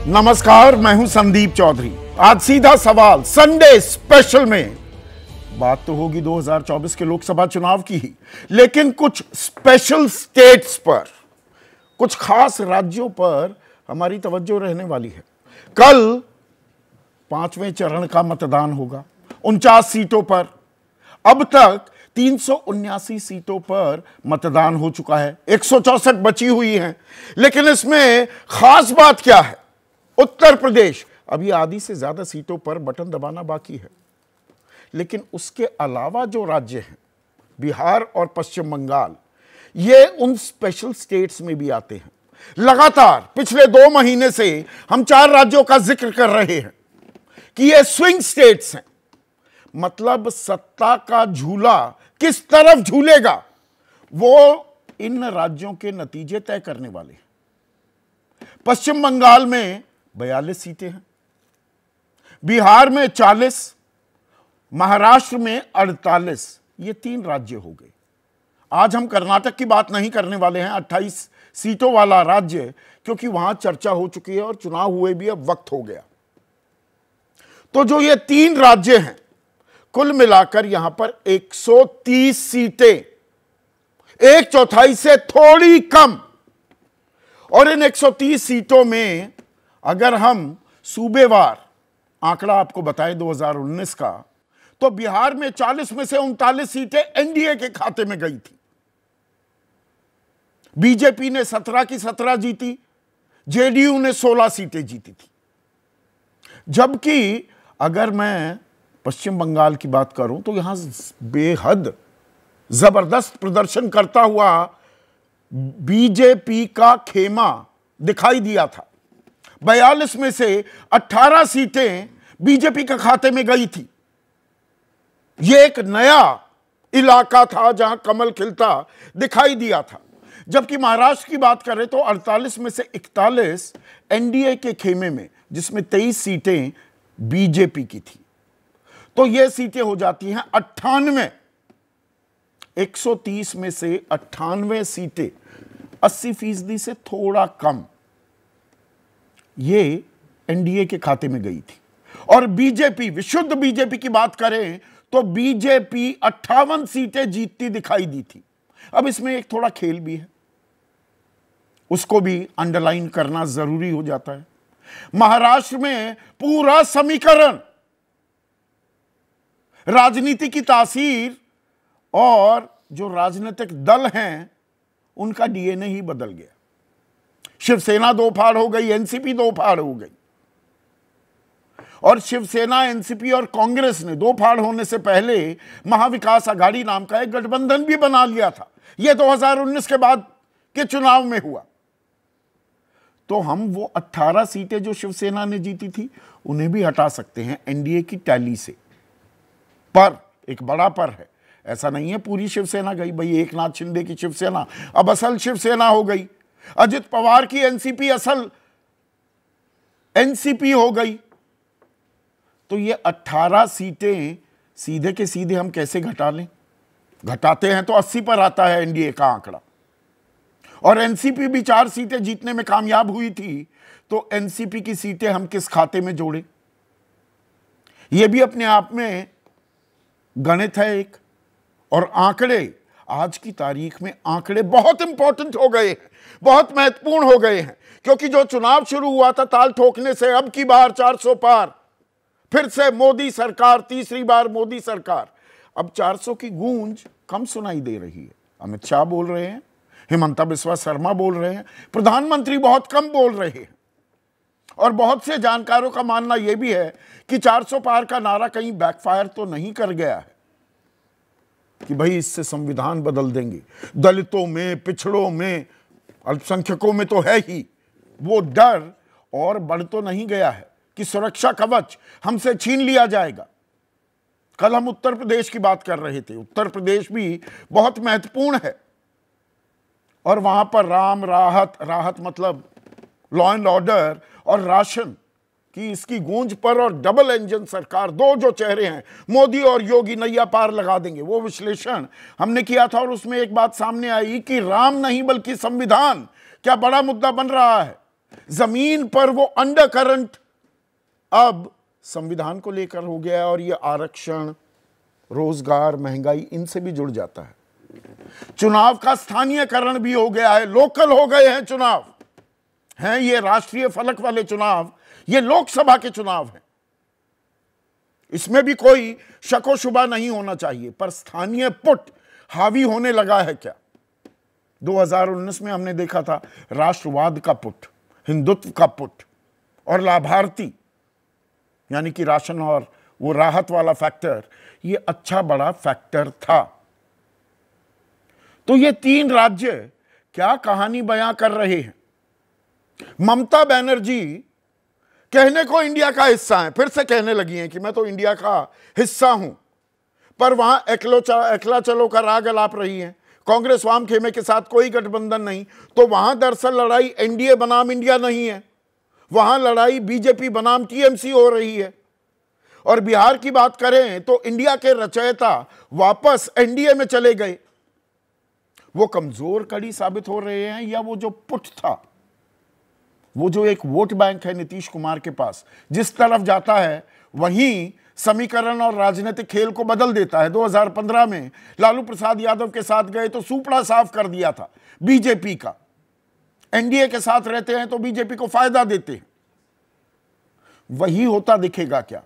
नमस्कार, मैं हूं संदीप चौधरी। आज सीधा सवाल संडे स्पेशल में बात तो होगी 2024 के लोकसभा चुनाव की ही, लेकिन कुछ स्पेशल स्टेट्स पर, कुछ खास राज्यों पर हमारी तवज्जो रहने वाली है। कल 5वें चरण का मतदान होगा 49 सीटों पर। अब तक 379 सीटों पर मतदान हो चुका है, 164 बची हुई हैं। लेकिन इसमें खास बात क्या है? उत्तर प्रदेश अभी आधी से ज्यादा सीटों पर बटन दबाना बाकी है, लेकिन उसके अलावा जो राज्य हैं, बिहार और पश्चिम बंगाल, ये उन स्पेशल स्टेट्स में भी आते हैं। लगातार पिछले 2 महीने से हम 4 राज्यों का जिक्र कर रहे हैं कि ये स्विंग स्टेट्स हैं। मतलब सत्ता का झूला किस तरफ झूलेगा, वो इन राज्यों के नतीजे तय करने वाले हैं। पश्चिम बंगाल में 42 सीटें हैं, बिहार में 40, महाराष्ट्र में 48। ये 3 राज्य हो गए। आज हम कर्नाटक की बात नहीं करने वाले हैं, 28 सीटों वाला राज्य, क्योंकि वहां चर्चा हो चुकी है और चुनाव हुए भी, अब वक्त हो गया। तो जो ये 3 राज्य हैं, कुल मिलाकर यहां पर 130 सीटें, 1/4 से थोड़ी कम। और इन 130 सीटों में अगर हम सूबेवार आंकड़ा आपको बताएं 2019 का, तो बिहार में 40 में से 39 सीटें एनडीए के खाते में गई थी। बीजेपी ने 17 की 17 जीती, जेडीयू ने 16 सीटें जीती थी। जबकि अगर मैं पश्चिम बंगाल की बात करूं तो यहां बेहद जबरदस्त प्रदर्शन करता हुआ बीजेपी का खेमा दिखाई दिया था। 42 में से 18 सीटें बीजेपी के खाते में गई थी। यह एक नया इलाका था जहां कमल खिलता दिखाई दिया था। जबकि महाराष्ट्र की बात करें तो 48 में से 41 एनडीए के खेमे में, जिसमें 23 सीटें बीजेपी की थी। तो यह सीटें हो जाती हैं 98। 130 में से 98 सीटें, 80% से थोड़ा कम, ये एनडीए के खाते में गई थी। और बीजेपी, विशुद्ध बीजेपी की बात करें तो बीजेपी 58 सीटें जीतती दिखाई दी थी। अब इसमें एक थोड़ा खेल भी है, उसको भी अंडरलाइन करना जरूरी हो जाता है। महाराष्ट्र में पूरा समीकरण, राजनीति की तासीर और जो राजनीतिक दल हैं उनका डीएनए ही बदल गया। शिवसेना 2 फाड़ हो गई, एनसीपी 2 फाड़ हो गई। और शिवसेना, एनसीपी और कांग्रेस ने 2 फाड़ होने से पहले महाविकास आघाड़ी नाम का एक गठबंधन भी बना लिया था। यह 2019 के बाद के चुनाव में हुआ। तो हम वो 18 सीटें जो शिवसेना ने जीती थी उन्हें भी हटा सकते हैं एनडीए की टैली से। पर एक बड़ा पर है, ऐसा नहीं है पूरी शिवसेना गई। भाई एकनाथ शिंदे की शिवसेना अब असल शिवसेना हो गई, अजित पवार की एनसीपी असल एनसीपी हो गई। तो ये 18 सीटें सीधे के सीधे हम कैसे घटा लें? घटाते हैं तो 80 पर आता है एनडीए का आंकड़ा। और एनसीपी भी 4 सीटें जीतने में कामयाब हुई थी, तो एनसीपी की सीटें हम किस खाते में जोड़ें? यह भी अपने आप में गणित है एक। और आंकड़े, आज की तारीख में आंकड़े बहुत इंपॉर्टेंट हो गए हैं, बहुत महत्वपूर्ण हो गए हैं। क्योंकि जो चुनाव शुरू हुआ था ताल ठोकने से, अब की बार 400 पार, फिर से मोदी सरकार, तीसरी बार मोदी सरकार। अब 400 की गूंज कम सुनाई दे रही है। अमित शाह बोल रहे हैं, हिमंता बिस्वा शर्मा बोल रहे हैं, प्रधानमंत्री बहुत कम बोल रहे हैं। और बहुत से जानकारों का मानना यह भी है कि 400 पार का नारा कहीं बैकफायर तो नहीं कर गया है कि भाई इससे संविधान बदल देंगे। दलितों में, पिछड़ों में, अल्पसंख्यकों में तो है ही वो डर, और बढ़ तो नहीं गया है कि सुरक्षा कवच हमसे छीन लिया जाएगा। कल हम उत्तर प्रदेश की बात कर रहे थे। उत्तर प्रदेश भी बहुत महत्वपूर्ण है और वहां पर राम, राहत मतलब लॉ एंड ऑर्डर और राशन कि इसकी गूंज पर और डबल इंजन सरकार, 2 जो चेहरे हैं, मोदी और योगी, नैया पार लगा देंगे। वो विश्लेषण हमने किया था और उसमें एक बात सामने आई कि राम नहीं बल्कि संविधान क्या बड़ा मुद्दा बन रहा है। जमीन पर वो अंडर करंट अब संविधान को लेकर हो गया है, और ये आरक्षण, रोजगार, महंगाई, इनसे भी जुड़ जाता है। चुनाव का स्थानीयकरण भी हो गया है, लोकल हो गए हैं चुनाव, हैं ये राष्ट्रीय फलक वाले चुनाव, ये लोकसभा के चुनाव हैं। इसमें भी कोई शको शुबा नहीं होना चाहिए, पर स्थानीय पुट हावी होने लगा है क्या? 2019 में हमने देखा था राष्ट्रवाद का पुट, हिंदुत्व का पुट, और लाभार्थी यानी कि राशन और वो राहत वाला फैक्टर, ये अच्छा बड़ा फैक्टर था। तो ये तीन राज्य क्या कहानी बयां कर रहे हैं? ममता बनर्जी कहने को इंडिया का हिस्सा है, फिर से कहने लगी हैं कि मैं तो इंडिया का हिस्सा हूं, पर वहां एकला चलो का राग अलाप रही है। कांग्रेस वाम खेमे के साथ कोई गठबंधन नहीं, तो वहां दरअसल लड़ाई एनडीए बनाम इंडिया नहीं है, वहां लड़ाई बीजेपी बनाम टीएमसी हो रही है। और बिहार की बात करें तो इंडिया के रचयिता वापस एनडीए में चले गए। वो कमजोर कड़ी साबित हो रहे हैं, या वो जो पुट था, वो जो एक वोट बैंक है नीतीश कुमार के पास, जिस तरफ जाता है वहीं समीकरण और राजनीतिक खेल को बदल देता है। 2015 में लालू प्रसाद यादव के साथ गए तो सूपड़ा साफ कर दिया था बीजेपी का। एनडीए के साथ रहते हैं तो बीजेपी को फायदा देते हैं। वही होता दिखेगा क्या?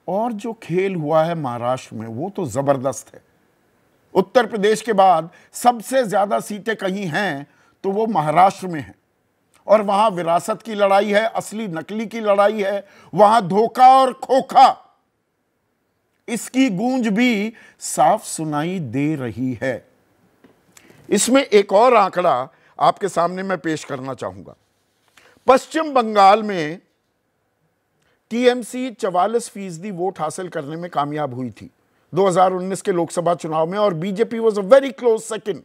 और जो खेल हुआ है महाराष्ट्र में, वो तो जबरदस्त है। उत्तर प्रदेश के बाद सबसे ज्यादा सीटें कहीं हैं तो वो महाराष्ट्र में है, और वहां विरासत की लड़ाई है, असली नकली की लड़ाई है, वहां धोखा और खोखा, इसकी गूंज भी साफ सुनाई दे रही है। इसमें एक और आंकड़ा आपके सामने मैं पेश करना चाहूंगा। पश्चिम बंगाल में टीएमसी 44% वोट हासिल करने में कामयाब हुई थी 2019 के लोकसभा चुनाव में, और BJP was a very close second,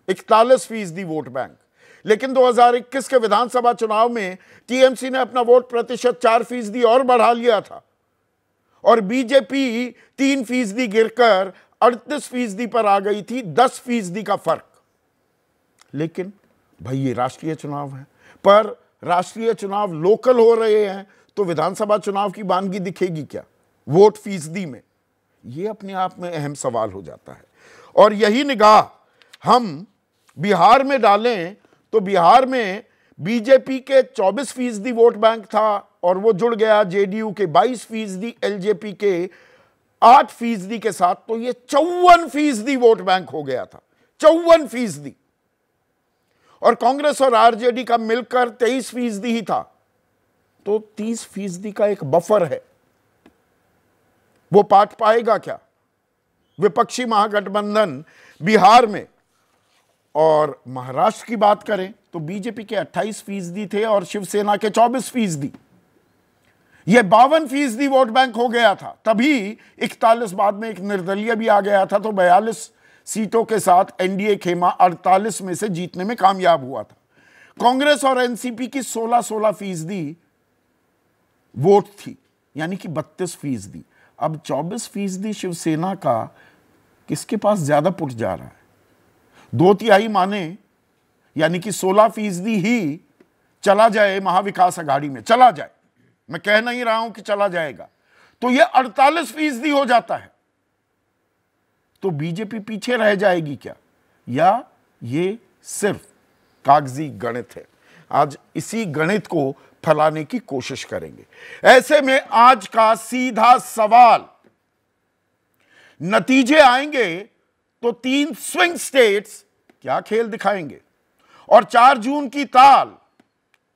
41% vote bank. लेकिन 2021 के विधानसभा चुनाव में टीएमसी ने अपना वोट प्रतिशत 4% और बढ़ा लिया था, और बीजेपी 3% गिरकर 38% पर आ गई थी, 10% का फर्क। लेकिन भाई ये राष्ट्रीय चुनाव है, पर राष्ट्रीय चुनाव लोकल हो रहे हैं, तो विधानसभा चुनाव की बानगी दिखेगी क्या वोट फीसदी में? ये अपने आप में अहम सवाल हो जाता है। और यही निगाह हम बिहार में डालें तो बिहार में बीजेपी के 24% वोट बैंक था, और वो जुड़ गया जेडीयू के 22%, एलजेपी के 8% के साथ, तो ये 54% वोट बैंक हो गया था, 54%। और कांग्रेस और आरजेडी का मिलकर 23% ही था, तो 30% का एक बफर है। वो पाट पाएगा क्या विपक्षी महागठबंधन बिहार में? और महाराष्ट्र की बात करें तो बीजेपी के 28% थे और शिवसेना के 24%। यह 52% वोट बैंक हो गया था। तभी 41 बाद में एक निर्दलीय भी आ गया था, तो 42 सीटों के साथ एनडीए खेमा 48 में से जीतने में कामयाब हुआ था। कांग्रेस और एनसीपी की 16% वोट थी, यानी कि 32%। अब 24% शिवसेना का किसके पास ज्यादा पुट जा रहा है? 2/3 माने, यानी कि 16% ही चला जाए महाविकास अघाड़ी में, चला जाए, मैं कह नहीं रहा हूं कि चला जाएगा, तो यह 48% हो जाता है। तो बीजेपी पीछे रह जाएगी क्या, या ये सिर्फ कागजी गणित है? आज इसी गणित को फैलाने की कोशिश करेंगे। ऐसे में आज का सीधा सवाल, नतीजे आएंगे तो 3 स्विंग स्टेट्स क्या खेल दिखाएंगे, और 4 जून की ताल,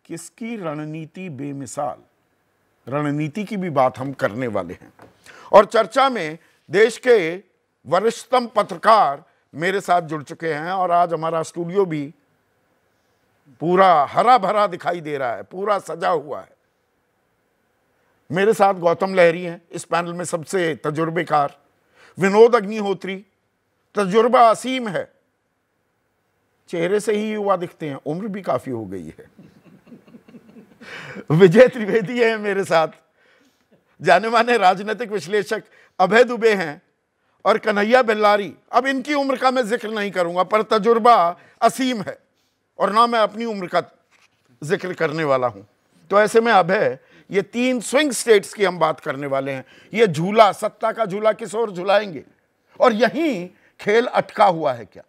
किसकी रणनीति बेमिसाल? रणनीति की भी बात हम करने वाले हैं। और चर्चा में देश के वरिष्ठतम पत्रकार मेरे साथ जुड़ चुके हैं, और आज हमारा स्टूडियो भी पूरा हरा भरा दिखाई दे रहा है, पूरा सजा हुआ है। मेरे साथ गौतम लहरी हैं, इस पैनल में सबसे तजुर्बेकार। विनोद अग्निहोत्री, तजुर्बा असीम है, चेहरे से ही युवा दिखते हैं, उम्र भी काफी हो गई है। विजय त्रिवेदी है मेरे साथ, जाने माने राजनीतिक विश्लेषक अभय दुबे हैं, और कन्हैया बेल्लारी। अब इनकी उम्र का मैं जिक्र नहीं करूंगा, पर तजुर्बा असीम है, और ना मैं अपनी उम्र का जिक्र करने वाला हूं। तो ऐसे में अभय, ये 3 स्विंग स्टेट्स की हम बात करने वाले हैं। ये झूला, सत्ता का झूला किस ओर झुलाएंगे, और यहीं खेल अटका हुआ है क्या?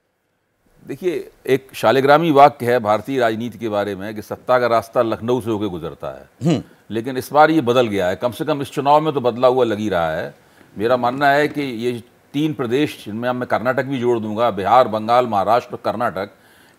देखिए, एक शालिग्रामी वाक्य है भारतीय राजनीति के बारे में कि सत्ता का रास्ता लखनऊ से होकर गुजरता है, लेकिन इस बार ये बदल गया है। कम से कम इस चुनाव में तो बदला हुआ लग ही रहा है। मेरा मानना है कि ये 3 प्रदेश, जिनमें मैं कर्नाटक भी जोड़ दूंगा, बिहार, बंगाल, महाराष्ट्र, कर्नाटक,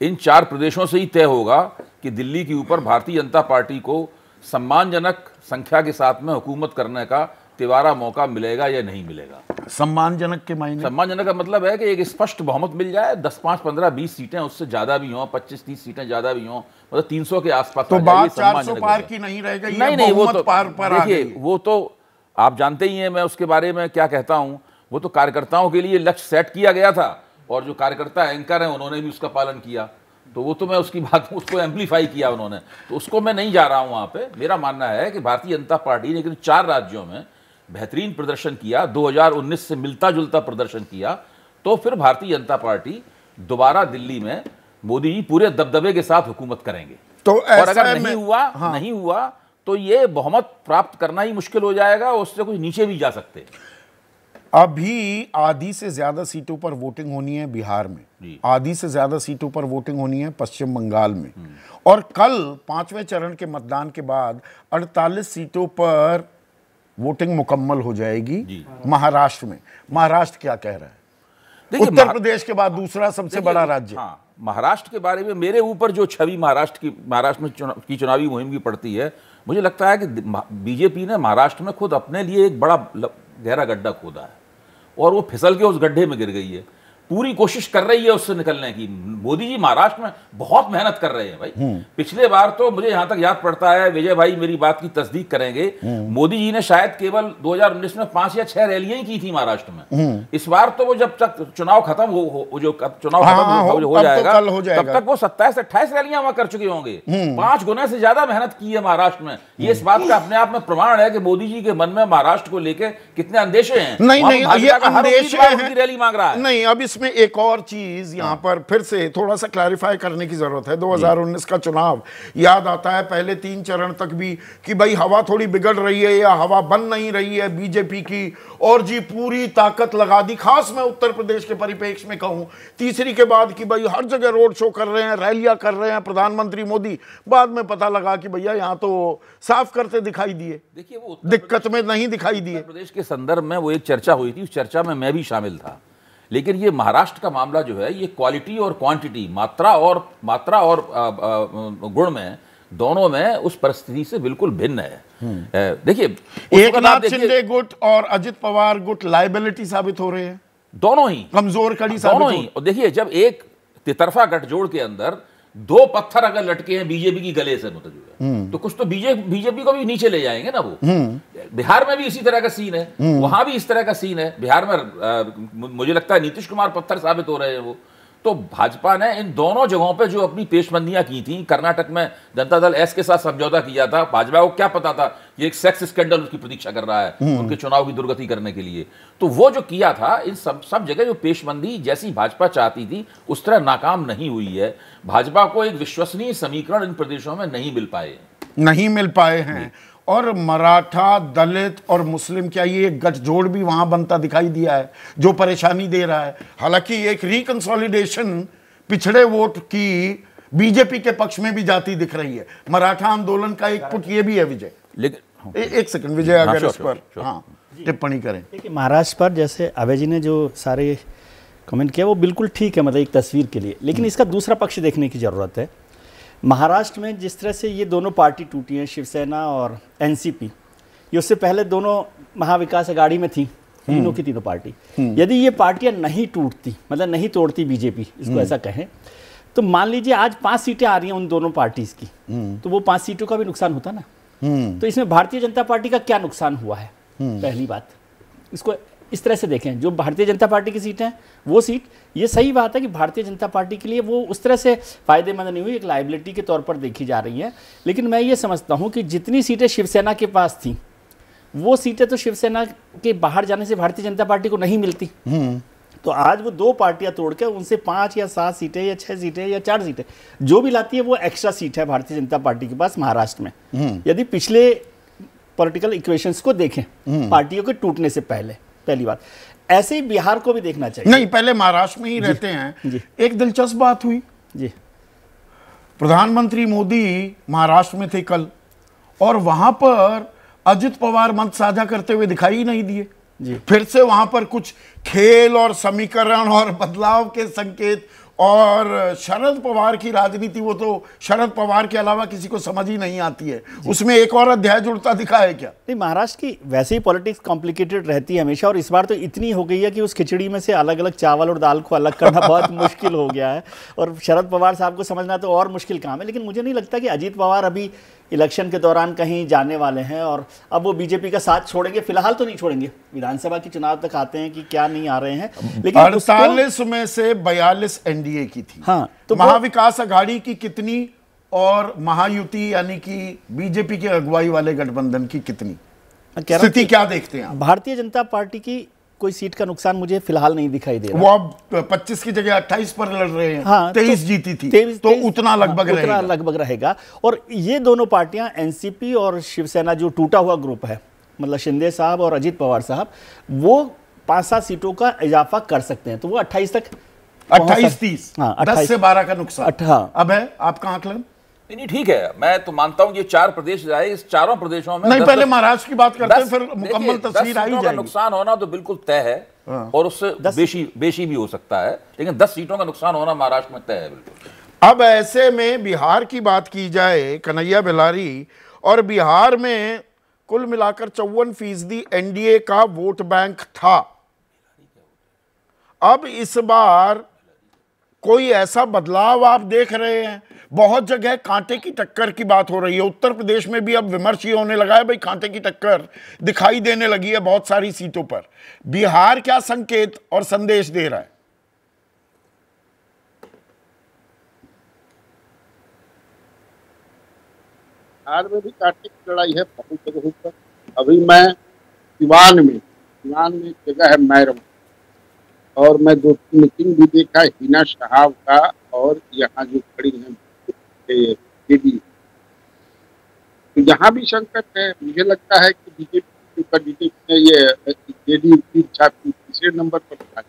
इन 4 प्रदेशों से ही तय होगा कि दिल्ली के ऊपर भारतीय जनता पार्टी को सम्मानजनक संख्या के साथ में हुकूमत करने का तिवारा मौका मिलेगा या नहीं मिलेगा। सम्मानजनक के मायने? सम्मानजनक का मतलब है कि एक स्पष्ट बहुमत मिल जाए, 10, 5, 15, 20 सीटें, उससे ज्यादा भी हों, 25, 30 सीटें ज्यादा भी हों, मतलब 300 के आसपास। तो बात 400 पार की नहीं रहेगा? नहीं, वो तो पार पर देखिए, वो तो आप जानते ही हैं मैं उसके बारे में क्या कहता हूं। वो तो कार्यकर्ताओं के लिए लक्ष्य सेट किया गया था, और जो कार्यकर्ता एंकर हैं उन्होंने भी उसका पालन किया। तो वो तो मैं उसकी बात, उसको एम्पलीफाई किया उन्होंने, तो उसको मैं नहीं जा रहा हूं वहां पे। मेरा मानना है कि भारतीय जनता पार्टी ने 4 राज्यों में बेहतरीन प्रदर्शन किया, 2019 से मिलता जुलता प्रदर्शन किया, तो फिर भारतीय जनता पार्टी दोबारा दिल्ली में मोदी जी पूरे दबदबे के साथ हुकूमत करेंगे। तो और अगर नहीं हुआ तो ये बहुमत प्राप्त करना ही मुश्किल हो जाएगा, उससे कुछ नीचे भी जा सकते। अभी आधी से ज्यादा सीटों पर वोटिंग होनी है बिहार में, आधी से ज्यादा सीटों पर वोटिंग होनी है पश्चिम बंगाल में, और कल 5वें चरण के मतदान के बाद 48 सीटों पर वोटिंग मुकम्मल हो जाएगी महाराष्ट्र में। महाराष्ट्र क्या कह रहा है? उत्तर प्रदेश के बाद दूसरा सबसे बड़ा राज्य। हाँ, महाराष्ट्र के बारे में मेरे ऊपर जो छवि महाराष्ट्र में चुनावी मुहिम की पड़ती है, मुझे लगता है कि बीजेपी ने महाराष्ट्र में खुद अपने लिए एक बड़ा गहरा गड्ढा खोदा है, और वो फिसल के उस गड्ढे में गिर गई है। पूरी कोशिश कर रही है उससे निकलने की। मोदी जी महाराष्ट्र में बहुत मेहनत कर रहे हैं भाई। पिछले बार तो मुझे यहां तक याद पड़ता है, विजय भाई मेरी बात की तस्दीक करेंगे, मोदी जी ने शायद केवल 2019 में 5 या 6 रैलियां ही की थी महाराष्ट्र में। इस बार तो वो जब तक चुनाव खत्म हो जाएगा तब तक वो 27 से 28 रैलियां वहां कर चुके होंगे। 5 गुना से ज्यादा मेहनत की है महाराष्ट्र में। ये इस बात का अपने आप में प्रमाण है कि मोदी जी के मन में महाराष्ट्र को लेकर कितने अंदेशे हैं। रैली मांग रहा है। नहीं, अब इसमें एक और चीज यहां पर फिर से थोड़ा सा क्लैरिफाई करने की जरूरत है। 2019 का चुनाव याद आता है, पहले 3 चरण तक भी कि भाई हवा थोड़ी बिगड़ रही है या हवा बन नहीं रही है बीजेपी की, और जी पूरी ताकत लगा दी। खास मैं उत्तर प्रदेश के परिप्रेक्ष्य में कहूं, तीसरी के बाद कि भाई हर जगह रोड शो कर रहे हैं, रैलियां कर रहे हैं प्रधानमंत्री मोदी, बाद में पता लगा कि भैया यहां तो साफ करते दिखाई दिए। देखिए, वो दिक्कत में नहीं दिखाई दिए। उत्तर प्रदेश के संदर्भ में वो एक चर्चा हुई थी, उस चर्चा में मैं भी शामिल था। लेकिन ये महाराष्ट्र का मामला जो है, ये क्वालिटी और क्वांटिटी, मात्रा और गुण में, दोनों में उस परिस्थिति से बिल्कुल भिन्न है। देखिए, एकनाथ शिंदे गुट और अजित पवार गुट लायबिलिटी साबित हो रहे हैं, दोनों ही कमजोर कड़ी दोनों ही। और देखिए, जब एक तितरफा गठजोड़ के अंदर 2 पत्थर अगर लटके हैं बीजेपी की गले से, तो कुछ तो बीजेपी को भी नीचे ले जाएंगे ना वो। बिहार में भी इसी तरह का सीन है, वहां भी इस तरह का सीन है। बिहार में मुझे लगता है नीतीश कुमार पत्थर साबित हो रहे हैं वो। तो भाजपा ने इन दोनों जगहों पे जो अपनी पेशबंदियां की थी, कर्नाटक में जनता दल एस के साथ समझौता किया था, भाजपा को क्या पता था ये एक सेक्स स्कैंडल उसकी प्रतीक्षा कर रहा है उनके चुनाव की दुर्गति करने के लिए। तो वो जो किया था, इन सब जगह जो पेशबंदी जैसी भाजपा चाहती थी उस तरह नाकाम नहीं हुई है। भाजपा को एक विश्वसनीय समीकरण इन प्रदेशों में नहीं मिल पाए हैं। और मराठा, दलित और मुस्लिम, क्या ये एक गठजोड़ भी वहां बनता दिखाई दिया है जो परेशानी दे रहा है? हालांकि एक रिकंसोलिडेशन पिछड़े वोट की बीजेपी के पक्ष में भी जाती दिख रही है। मराठा आंदोलन का एक पुट ये भी है विजय। लेकिन एक सेकंड विजय, अगर इस पर टिप्पणी करें। देखिए, महाराष्ट्र पर जैसे अभय जी ने जो सारे कमेंट किया वो बिल्कुल ठीक है, मतलब एक तस्वीर के लिए। लेकिन इसका दूसरा पक्ष देखने की जरूरत है। महाराष्ट्र में जिस तरह से ये दोनों पार्टी टूटी हैं, शिवसेना और एनसीपी, ये उससे पहले दोनों महाविकास अघाड़ी में थी, तीनों की तीनों पार्टी। यदि ये पार्टियां नहीं टूटती, मतलब नहीं तोड़ती बीजेपी, इसको ऐसा कहें, तो मान लीजिए आज 5 सीटें आ रही हैं उन दोनों पार्टीज की, तो वो 5 सीटों का भी नुकसान होता ना। तो इसमें भारतीय जनता पार्टी का क्या नुकसान हुआ है? पहली बात, इसको इस तरह से देखें, जो भारतीय जनता पार्टी की सीट है वो सीट, ये सही बात है कि भारतीय जनता पार्टी के लिए वो उस तरह से फायदेमंद नहीं हुई, एक लायबिलिटी के तौर पर देखी जा रही है। लेकिन मैं ये समझता हूँ कि जितनी सीटें शिवसेना के पास थी, वो सीटें तो शिवसेना के बाहर जाने से भारतीय जनता पार्टी को नहीं मिलती। तो आज वो 2 पार्टियां तोड़ के उनसे 5 या 7 सीटें या 6 सीटें या 4 सीटें जो भी लाती है वो एक्स्ट्रा सीट है भारतीय जनता पार्टी के पास महाराष्ट्र में। यदि पिछले पॉलिटिकल इक्वेशंस को देखें पार्टियों के टूटने से पहले, पहली बात, ऐसे ही बिहार को भी देखना चाहिए। नहीं, पहले महाराष्ट्र में ही रहते हैं। एक दिलचस्प बात हुई जी, प्रधानमंत्री मोदी महाराष्ट्र में थे कल और वहां पर अजित पवार मंच साझा करते हुए दिखाई ही नहीं दिए। फिर से वहां पर कुछ खेल और समीकरण और बदलाव के संकेत, और शरद पवार की राजनीति वो तो शरद पवार के अलावा किसी को समझ ही नहीं आती है। उसमें एक और अध्याय जुड़ता दिखा है क्या? नहीं, महाराष्ट्र की वैसे ही पॉलिटिक्स कॉम्प्लिकेटेड रहती है हमेशा, और इस बार तो इतनी हो गई है कि उस खिचड़ी में से अलग अलग चावल और दाल को अलग करना बहुत मुश्किल हो गया है, और शरद पवार साहब को समझना तो और मुश्किल काम है। लेकिन मुझे नहीं लगता कि अजीत पवार अभी इलेक्शन के दौरान कहीं जाने वाले हैं और अब वो बीजेपी का साथ छोड़ेंगे। फिलहाल तो नहीं छोड़ेंगे, विधानसभा के चुनाव तक आते हैं कि क्या नहीं आ रहे हैं। लेकिन 48 में से 42 एनडीए की थी। हाँ, तो महाविकास अघाड़ी की कितनी और महायुति यानी कि बीजेपी के अगुवाई वाले गठबंधन की कितनी? स्थिति क्या देखते हैं? भारतीय जनता पार्टी की कोई सीट का नुकसान मुझे फिलहाल नहीं दिखाई दे रहा। वो अब 25 की जगह 28 पर लड़ रहे हैं। हाँ, 23 जीती थी, तो उतना लगभग रहेगा। और ये दोनों पार्टियां एनसीपी और शिवसेना जो टूटा हुआ ग्रुप है, मतलब शिंदे साहब और अजीत पवार साहब, वो 5-7 सीटों का इजाफा कर सकते हैं। तो वो 28 तक 28-30, हाँ, 10 से 12 का नुकसान। हाँ। अब है आपका आकलन? नहीं, ठीक है, मैं तो मानता हूं ये 4 प्रदेश जाए, इस चारों प्रदेशों में नहीं, पहले महाराष्ट्र की बात करते हैं, फिर मुकम्मल तस्वीर आई जाएगी। नुकसान होना तो बिल्कुल तय है, और उससे बेशी भी हो सकता है, लेकिन 10 सीटों का नुकसान होना महाराष्ट्र में तय है बिल्कुल। अब ऐसे में बिहार की बात की जाए, कन्हैया बेलारी, और बिहार में कुल मिलाकर 54% एनडीए का वोट बैंक था। अब इस बार कोई ऐसा बदलाव आप देख रहे हैं? बहुत जगह कांटे की टक्कर की बात हो रही है। उत्तर प्रदेश में भी अब विमर्श ये होने लगा है, भाई कांटे की टक्कर दिखाई देने लगी है बहुत सारी सीटों पर। बिहार क्या संकेत और संदेश दे रहा है? बिहार में भी कांटे की लड़ाई है बहुत जगहों पर। अभी मैं सिवान में एक जगह है मैरवा, और मैं 2-3 मीटिंग भी देखा हिना शहाब का, और यहाँ जो खड़ी है जेडी, तो यहाँ भी संकट है। मुझे लगता है कि बीजेपी ने ये जेडी तीसरे नंबर पर था,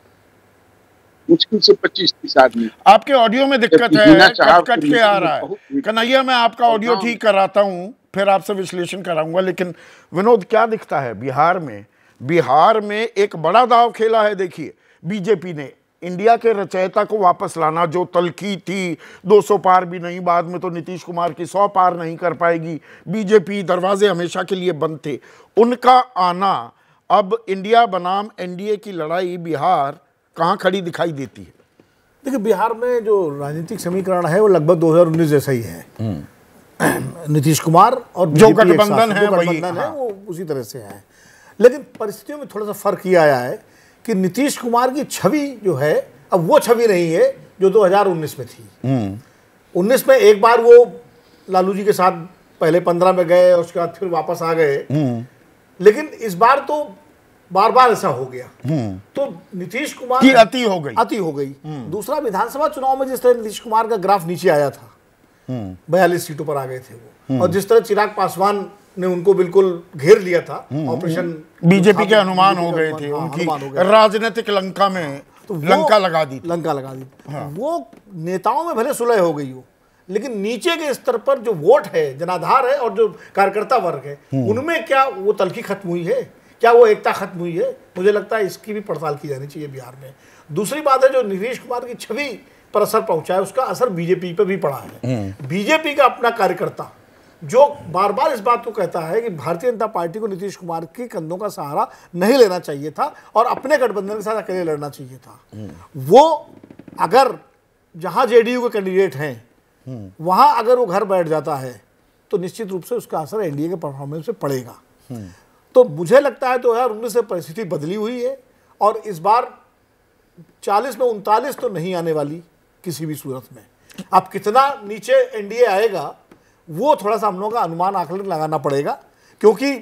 मुश्किल से 25-30 आदमी। आपके ऑडियो में दिक्कत है, कट के आ रहा है। कन्हैया, मैं आपका ऑडियो ठीक कराता हूँ, फिर आपसे विश्लेषण कराऊंगा। लेकिन विनोद, क्या दिखता है बिहार में? बिहार में एक बड़ा दाव खेला है। देखिए, बीजेपी ने इंडिया के रचयिता को वापस लाना, जो तलखी थी 200 पार भी नहीं, बाद में तो नीतीश कुमार की 100 पार नहीं कर पाएगी, बीजेपी दरवाजे हमेशा के लिए बंद थे, उनका आना, अब इंडिया बनाम एनडीए की लड़ाई बिहार कहाँ खड़ी दिखाई देती है? देखिए, बिहार में जो राजनीतिक समीकरण है वो लगभग 2019 जैसा ही है। नीतीश कुमार और जो गठबंधन है वो उसी तरह से है। लेकिन परिस्थितियों में थोड़ा सा फर्क ये आया है कि नीतीश कुमार की छवि जो है, अब वो छवि नहीं है जो 2019 में थी। 19 में एक बार वो लालू जी के साथ पहले 15 में गए और उसके बाद फिर वापस आ गए, लेकिन इस बार तो बार बार ऐसा हो गया। तो नीतीश कुमार की अति हो गई। दूसरा, विधानसभा चुनाव में जिस तरह नीतीश कुमार का ग्राफ नीचे आया था, 42 सीटों पर आ गए थे वो, और जिस तरह चिराग पासवान ने उनको बिल्कुल घेर लिया था, ऑपरेशन बीजेपी के अनुमान हो गए थे, उनकी राजनीतिक लंका में तो लंका लगा दी। वो नेताओं में भले सुलह हो गई हो, लेकिन नीचे के स्तर पर जो वोट है, जनाधार है और जो कार्यकर्ता वर्ग है, उनमें क्या वो तलखी खत्म हुई है? क्या वो एकता खत्म हुई है? मुझे लगता है इसकी भी पड़ताल की जानी चाहिए बिहार में। दूसरी बात है, जो नीतीश कुमार की छवि पर असर पहुंचा है, उसका असर बीजेपी पर भी पड़ा है। बीजेपी का अपना कार्यकर्ता जो बार बार इस बात को कहता है कि भारतीय जनता पार्टी को नीतीश कुमार के कंधों का सहारा नहीं लेना चाहिए था और अपने गठबंधन के साथ अकेले लड़ना चाहिए था, वो अगर जहां जेडीयू के कैंडिडेट हैं वहां अगर वो घर बैठ जाता है तो निश्चित रूप से उसका असर एनडीए के परफॉर्मेंस पे पड़ेगा। तो मुझे लगता है 2019 से परिस्थिति बदली हुई है और इस बार 40 में 39 तो नहीं आने वाली किसी भी सूरत में। अब कितना नीचे एनडीए आएगा वो थोड़ा सा हम लोगों का अनुमान आकलन लगाना पड़ेगा, क्योंकि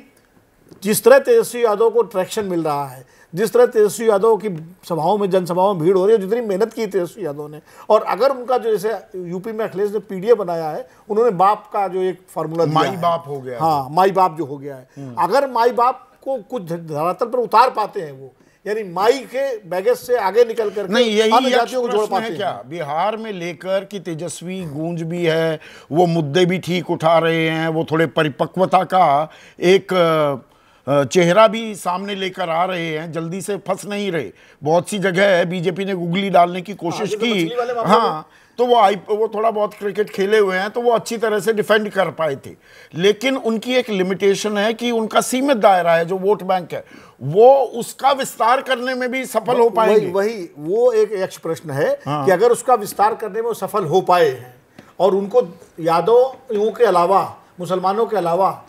जिस तरह तेजस्वी यादव को ट्रैक्शन मिल रहा है, जिस तरह तेजस्वी यादव की सभाओं में, जनसभाओं में भीड़ हो रही है, जितनी मेहनत की तेजस्वी यादव ने, और अगर उनका जो जैसे यूपी में अखिलेश ने पीडीए बनाया है, उन्होंने बाप का जो एक फार्मूला दिया माई है, बाप हो गया, हाँ माई बाप जो हो गया है, अगर माई बाप को कुछ धरातल पर उतार पाते हैं वो, यानी माई के बैगेज से आगे निकल कर नहीं, यही जातियों को जोड़ प्रश्न पाते है हैं क्या बिहार में लेकर कि तेजस्वी गूंज भी है, वो मुद्दे भी ठीक उठा रहे हैं, वो थोड़े परिपक्वता का एक चेहरा भी सामने लेकर आ रहे हैं, जल्दी से फंस नहीं रहे। बहुत सी जगह है बीजेपी ने गुगली डालने की कोशिश की, हाँ, तो वो थोड़ा बहुत क्रिकेट खेले हुए हैं, तो वो अच्छी तरह से डिफेंड कर पाए थे, लेकिन उनकी एक लिमिटेशन है कि उनका सीमित दायरा है, जो वोट बैंक है, वो उसका विस्तार करने में भी सफल हो पाएंगे। वही वो एक यक्ष प्रश्न है कि अगर उसका विस्तार करने में वो सफल हो पाए हैं, और उनको यादवों के अलावा, मुसलमानों के अलावा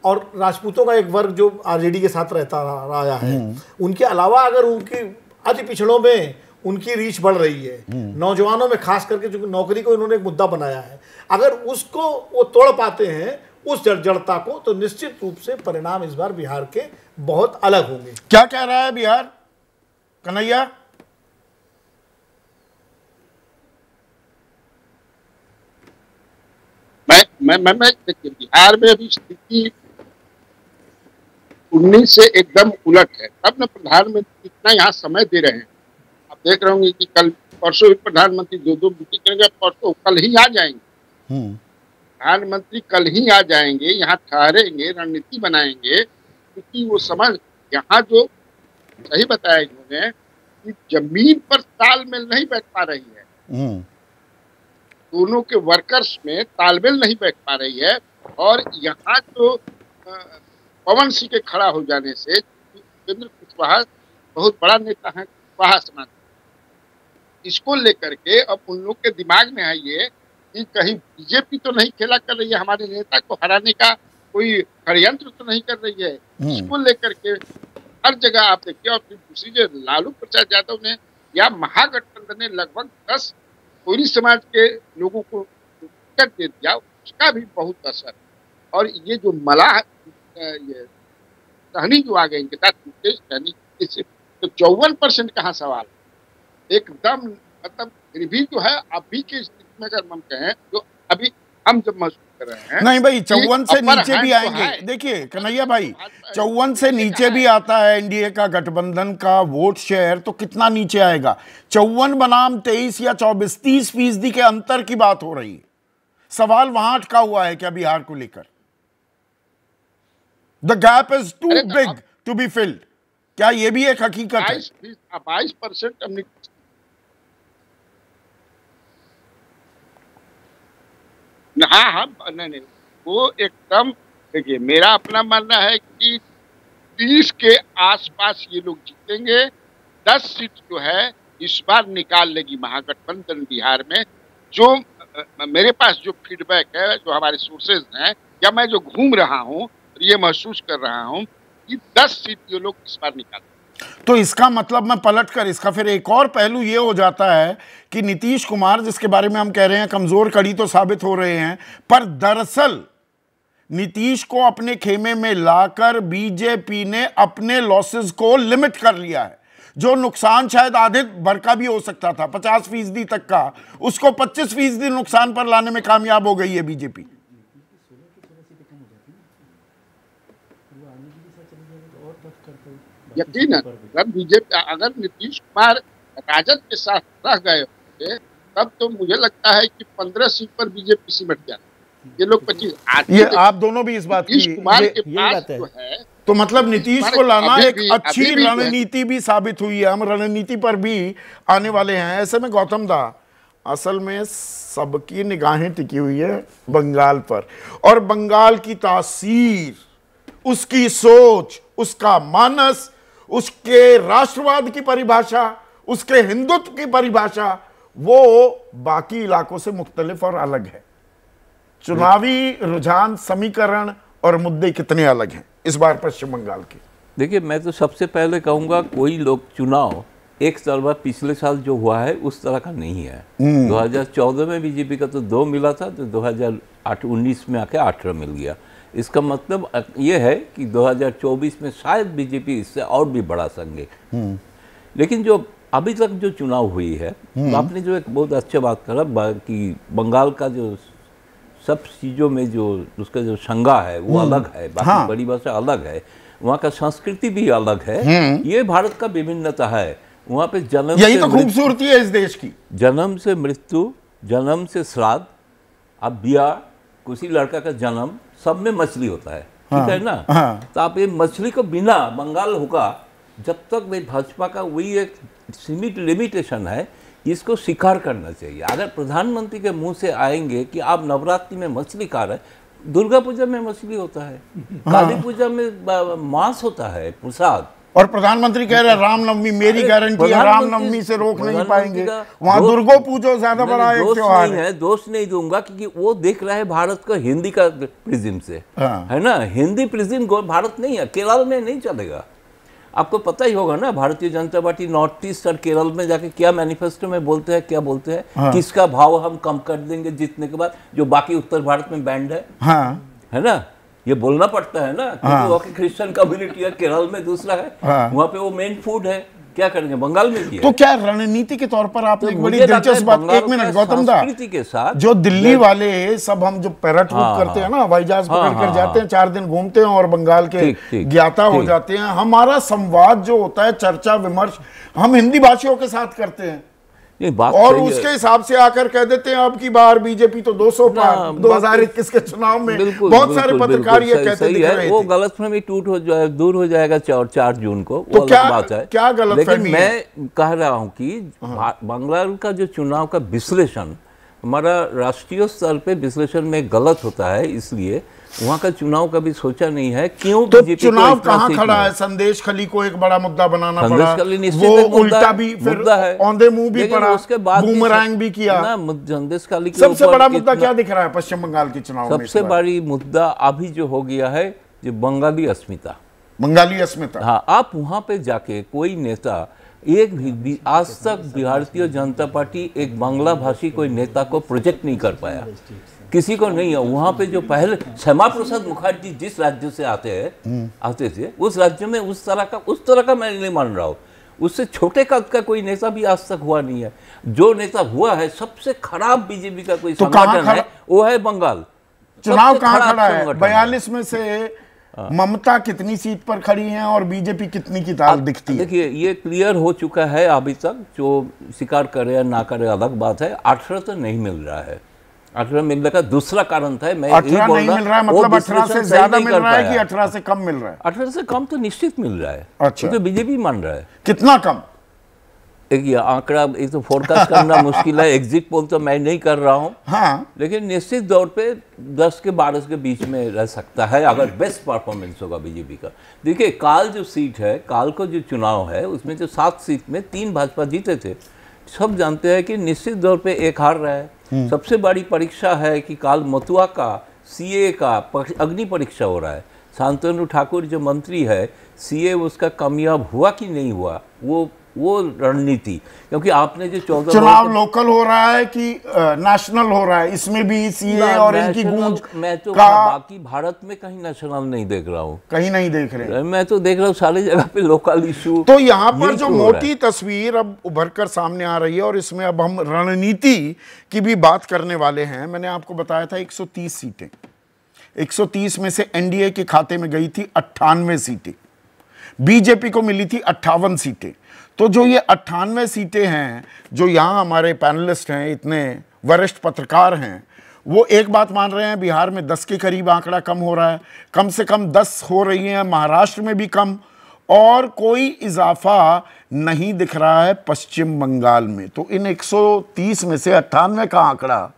और राजपूतों का एक वर्ग जो आरजेडी के साथ रहता रहा है, उनके अलावा अगर उनकी अति पिछड़ों में उनकी रीच बढ़ रही है, नौजवानों में खास करके, जो नौकरी को इन्होंने एक मुद्दा बनाया है, अगर उसको वो तोड़ पाते हैं उस जड़ता को, तो निश्चित रूप से परिणाम इस बार बिहार के बहुत अलग होंगे। क्या कह रहा है बिहार, कन्हैया? मैं देखिए, बिहार में अभी स्थिति 19 से एकदम उलट है। तब न प्रधानमंत्री इतना यहाँ समय दे रहे हैं, आप देख रहे होंगे कि कल परसों भी प्रधानमंत्री 2-2 मीटिंग करेंगे, परसों कल ही आ जाएंगे प्रधानमंत्री, कल ही आ जाएंगे, यहाँ ठहरेंगे, रणनीति बनाएंगे, क्योंकि वो समझ, यहाँ जो सही बताया इन्होंने कि जमीन पर तालमेल नहीं बैठ पा रही है, दोनों के वर्कर्स में तालमेल नहीं बैठ पा रही है, और यहाँ जो पवन सिंह के खड़ा हो जाने से, उपेंद्र कुशवाहा बहुत बड़ा नेता है कुशवाहा समाज, इसको लेकर के अब उन लोग के दिमाग में है ये कि कहीं बीजेपी तो नहीं खेला कर रही है, हमारे नेता को हराने का कोई षड्यंत्र तो नहीं कर रही है। इसको लेकर के हर जगह आप देखिए, और फिर दूसरी जो लालू प्रसाद यादव ने या महागठबंधन ने लगभग 10 कोयरी समाज के लोगों को टिकट दे दिया, उसका भी बहुत असर। और ये जो मलाह ये सहनी जो आ गए इनके साथ, मुकेश सहनी, इससे तो 54% कहाँ सवाल, एकदम मतलब फिर भी जो है अभी की स्थिति में अगर हम कहें, जो अभी हम जब महसूस कर रहे हैं, नहीं भाई 54 से नीचे भी आएंगे। देखिए कन्हैया भाई, 54 से नीचे भी आता है एनडीए का गठबंधन का वोट शेयर, तो कितना नीचे आएगा? 54 बनाम 23 या 24, 30% के अंतर की बात हो रही है। सवाल वहां अटका हुआ है क्या बिहार को लेकर? The gap is too big to be filled, क्या यह भी एक हकीकत है? 22% हाँ, नहीं, वो एकदम, देखिए मेरा अपना मानना है कि 30 के आसपास ये लोग जीतेंगे। 10 सीट जो है इस बार निकाल लेगी महागठबंधन बिहार में। जो मेरे पास जो फीडबैक है, जो हमारे सोर्सेज हैं, या मैं जो घूम रहा हूँ, ये महसूस कर रहा हूँ कि 10 सीट ये लोग इस बार निकाल। तो इसका मतलब, मैं पलट कर इसका फिर एक और पहलू ये हो जाता है कि नीतीश कुमार, जिसके बारे में हम कह रहे हैं कमजोर कड़ी तो साबित हो रहे हैं, पर दरअसल नीतीश को अपने खेमे में लाकर बीजेपी ने अपने लॉसेस को लिमिट कर लिया है। जो नुकसान शायद आधे भर का भी हो सकता था, 50% तक का, उसको 25% नुकसान पर लाने में कामयाब हो गई है बीजेपी। यकीन बीजेपी, अगर नीतीश कुमार राजद के साथ रह गए होते, तब तो मुझे लगता है कि 15 सीट पर बीजेपी सिमट जाती। ये लोग 25, ये आप दोनों भी इस बात की, कुमार के पास जो है, तो मतलब नीतीश को लाना एक अच्छी रणनीति भी साबित हुई है। हम रणनीति पर भी आने वाले हैं। ऐसे में गौतम दा, असल में सबकी निगाहें टिकी हुई है बंगाल पर, और बंगाल की तासीर, उसकी सोच, उसका मानस, उसके राष्ट्रवाद की परिभाषा, उसके हिंदुत्व की परिभाषा, वो बाकी इलाकों से मुख्तलिफ और अलग है। चुनावी रुझान, समीकरण और मुद्दे कितने अलग हैं इस बार पश्चिम बंगाल के? देखिए, मैं तो सबसे पहले कहूँगा, कोई लोग चुनाव एक तरफा पिछले साल जो हुआ है उस तरह का नहीं है। 2014 में बीजेपी का तो 2 मिला था, तो 2008-19 में आके 18 मिल गया। इसका मतलब ये है कि 2024 में शायद बीजेपी इससे और भी बढ़ा सकेंगे। लेकिन जो अभी तक जो चुनाव हुई है, तो आपने जो एक बहुत अच्छा बात करा कि बंगाल का जो सब चीज़ों में जो उसका जो संगा है वो अलग है, बाकी बड़ी भाषा अलग है, वहाँ का संस्कृति भी अलग है। ये भारत का विभिन्नता है। वहाँ पे जन्म, यही तो खूबसूरती है इस देश की। जन्म से मृत्यु, जन्म से श्राद्ध, अब ब्याह, किसी लड़का का जन्म, सब में मछली होता है, ठीक है ना। तो आप ये मछली को बिना बंगाल होगा, जब तक भाई भाजपा का वही एक सीमित लिमिटेशन है, इसको स्वीकार करना चाहिए। अगर प्रधानमंत्री के मुंह से आएंगे कि आप नवरात्रि में मछली खा रहे, दुर्गा पूजा में मछली होता है, काली पूजा में मांस होता है, प्रसाद, और प्रधानमंत्री कह रहे हैं रामनवमी मेरी गारंटी है, रामनवमी से रोक नहीं पाएंगे। वहां दुर्गो पूजो ज्यादा बड़ा एक त्योहार है। दोष नहीं दूंगा क्योंकि वो देख रहा है भारत को हिंदी का प्रिज्म से, है ना। हिंदी प्रिज्म भारत नहीं है, केरल में नहीं चलेगा। आपको पता ही होगा ना, Bharatiya Janata party north east और केरल में जाके क्या मैनिफेस्टो में बोलते हैं, क्या बोलते हैं, किसका भाव हम कम कर देंगे जीतने के बाद, जो बाकी उत्तर भारत में बैंड है, है ना। ये बोलना पड़ता है ना, क्योंकि वहाँ की क्रिश्चियन कम्युनिटी है, केरल में दूसरा है, वहाँ पे वो मेन फूड है। क्या करेंगे, बंगाल में भी है। तो क्या रणनीति के तौर पर आपने एक बड़ी दिलचस्प बात, एक मिनट गौतम दा, के साथ जो दिल्ली वाले सब हम जो पैराट्रूट करते हैं ना, हवाई जहाज पकड़ कर जाते हैं, 4 दिन घूमते हैं और बंगाल के ज्ञाता हो जाते हैं। हमारा संवाद जो होता है, चर्चा विमर्श, हम हिंदी भाषियों के साथ करते हैं और उसके हिसाब से आकर कह देते हैं अब की बार बीजेपी तो 200 पार। 2021 के चुनाव में बहुत सारे पत्रकार ये कहते दिख रहे थे। वो गलतफहमी दूर हो जाएगा 4 जून को। तो क्या बात है, क्या गलतफहमी है? मैं कह रहा हूं कि बंगाल का जो चुनाव का विश्लेषण हमारा राष्ट्रीय स्तर पे विश्लेषण में गलत होता है, इसलिए वहाँ का चुनाव कभी सोचा नहीं है। क्यों तो चुनाव कहाँ खड़ा है? संदेश खली को एक बड़ा मुद्दा बनाना पड़ा, वो उल्टा भी फिर औंधे मुंह भी पड़ा, उसके बाद बूमरैंग भी किया ना। संदेश खली सबसे बड़ा मुद्दा क्या दिख रहा है पश्चिम बंगाल के चुनाव में? सबसे बड़ी मुद्दा अभी जो हो गया है, जो बंगाली अस्मिता। बंगाली अस्मिता, हाँ। आप वहाँ पे जाके कोई नेता, एक भी आज तक भारतीय जनता पार्टी एक बांग्ला भाषी कोई नेता को प्रोजेक्ट नहीं कर पाया, किसी को नहीं है। वहाँ पे जो पहले श्यामा प्रसाद मुखर्जी जिस राज्य से आते थे, उस राज्य में उस तरह का मैं नहीं मान रहा हूँ। उससे छोटे कद का कोई नेता भी आज तक हुआ नहीं है। जो नेता हुआ है, सबसे खराब बीजेपी का कोई संगठन है, वो है बंगाल। चुनाव कहाँ खड़ा है? 42 में से ममता कितनी सीट पर खड़ी हैं और बीजेपी कितनी की ताल दिखती है? देखिए, ये क्लियर हो चुका है अभी तक। जो स्वीकार करे या ना करे अलग बात है। 18 तो नहीं मिल रहा है। 18 मिलने का दूसरा कारण था, मैं 18 नहीं मिल रहा है, मतलब 18 से ज्यादा मिल रहा है कि 18 से कम मिल रहा है? 18 से कम तो निश्चित मिल रहा है। अच्छा, तो बीजेपी मान रहा है। कितना कम? एक आंकड़ा ये तो फोरकास्ट करना मुश्किल है, एग्जिट पोल तो मैं नहीं कर रहा हूँ, हाँ। लेकिन निश्चित तौर पे 10 के 12 के बीच में रह सकता है अगर बेस्ट परफॉर्मेंस होगा बीजेपी का। देखिए, काल जो सीट है, काल को जो चुनाव है, उसमें जो 7 सीट में 3 भाजपा जीते थे। सब जानते हैं कि निश्चित तौर पे एक हार रहा है। सबसे बड़ी परीक्षा है कि काल मथुआ का सीए का अग्नि परीक्षा हो रहा है। शांतनु ठाकुर जो मंत्री है, सीए उसका कामयाब हुआ कि नहीं हुआ, वो रणनीति। क्योंकि आपने जो 14 चुनाव लोकल हो रहा है कि नेशनल हो रहा है, इसमें भी सीए और इनकी गूंज मैं तो बाकी भारत में कहीं नेशनल नहीं देख रहा हूँ। कहीं नहीं देख रहे? मैं तो देख रहा हूँ सारी जगह पे लोकल इशू। तो यहाँ पर जो मोटी तस्वीर अब उभर कर सामने आ रही है, और इसमें अब हम रणनीति की भी बात करने वाले हैं। मैंने आपको बताया था 130 सीटें, 130 में से एनडीए के खाते में गई थी 98 सीटें, बीजेपी को मिली थी 58 सीटें। तो जो ये 98 सीटें हैं, जो यहाँ हमारे पैनलिस्ट हैं, इतने वरिष्ठ पत्रकार हैं, वो एक बात मान रहे हैं, बिहार में 10 के करीब आंकड़ा कम हो रहा है, कम से कम 10 हो रही हैं, महाराष्ट्र में भी कम, और कोई इजाफा नहीं दिख रहा है पश्चिम बंगाल में। तो इन 130 में से 98 का आंकड़ा